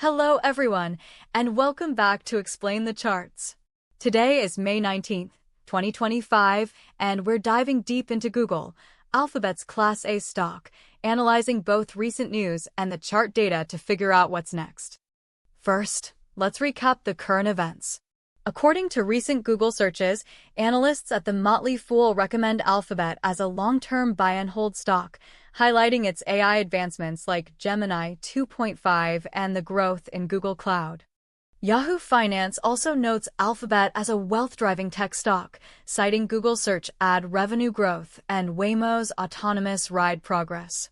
Hello everyone, and welcome back to Explain the Charts. Today is May 19th, 2025, and we're diving deep into Google, Alphabet's Class A stock, analyzing both recent news and the chart data to figure out what's next. First, let's recap the current events. According to recent Google searches, analysts at the Motley Fool recommend Alphabet as a long-term buy-and-hold stock, highlighting its AI advancements like Gemini 2.5 and the growth in Google Cloud. Yahoo Finance also notes Alphabet as a wealth-driving tech stock, citing Google search ad revenue growth and Waymo's autonomous ride progress.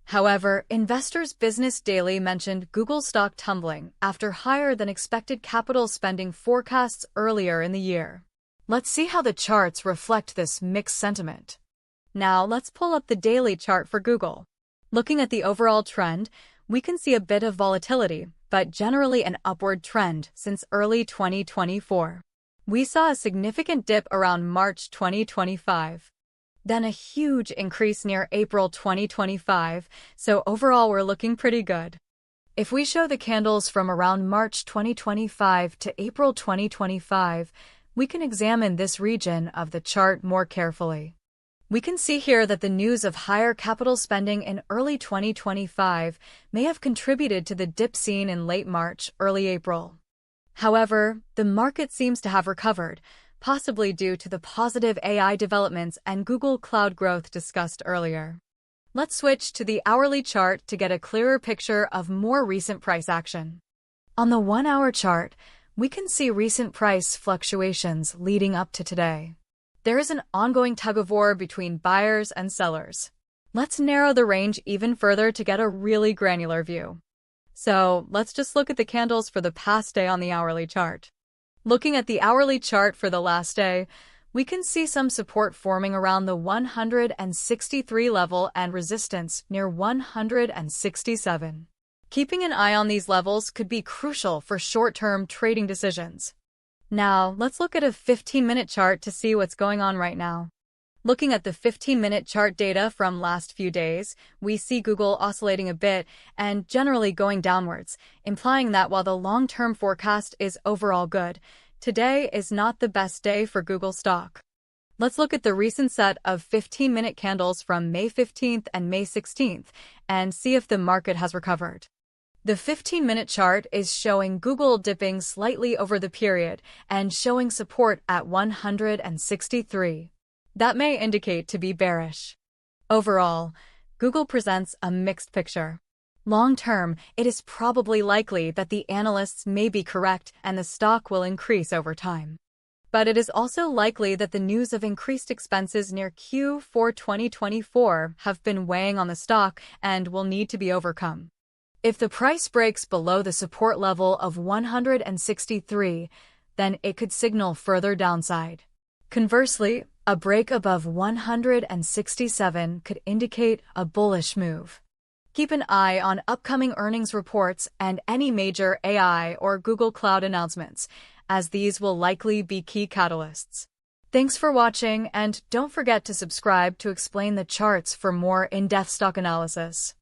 However, Investors Business Daily mentioned Google stock tumbling after higher-than-expected capital spending forecasts earlier in the year. Let's see how the charts reflect this mixed sentiment. Now, let's pull up the daily chart for Google. Looking at the overall trend, we can see a bit of volatility, but generally an upward trend since early 2024. We saw a significant dip around March 2025. Then a huge increase near April 2025, so overall we're looking pretty good. If we show the candles from around March 2025 to April 2025, we can examine this region of the chart more carefully. We can see here that the news of higher capital spending in early 2025 may have contributed to the dip seen in late March, early April. However, the market seems to have recovered, possibly due to the positive AI developments and Google Cloud growth discussed earlier. Let's switch to the hourly chart to get a clearer picture of more recent price action. On the 1-hour chart, we can see recent price fluctuations leading up to today. There is an ongoing tug-of-war between buyers and sellers. Let's narrow the range even further to get a really granular view. So, let's just look at the candles for the past day on the hourly chart. Looking at the hourly chart for the last day, we can see some support forming around the 163 level and resistance near 167. Keeping an eye on these levels could be crucial for short-term trading decisions. Now, let's look at a 15-minute chart to see what's going on right now. Looking at the 15-minute chart data from last few days, we see Google oscillating a bit and generally going downwards, implying that while the long-term forecast is overall good, today is not the best day for Google stock. Let's look at the recent set of 15-minute candles from May 15th and May 16th and see if the market has recovered. The 15-minute chart is showing Google dipping slightly over the period and showing support at 163. That may indicate to be bearish. Overall, Google presents a mixed picture. Long-term, it is probably likely that the analysts may be correct and the stock will increase over time. But it is also likely that the news of increased expenses near Q4 2024 have been weighing on the stock and will need to be overcome. If the price breaks below the support level of 163, then it could signal further downside. Conversely, a break above 167 could indicate a bullish move. Keep an eye on upcoming earnings reports and any major AI or Google Cloud announcements, as these will likely be key catalysts. Thanks for watching, and don't forget to subscribe to Explain the Charts for more in-depth stock analysis.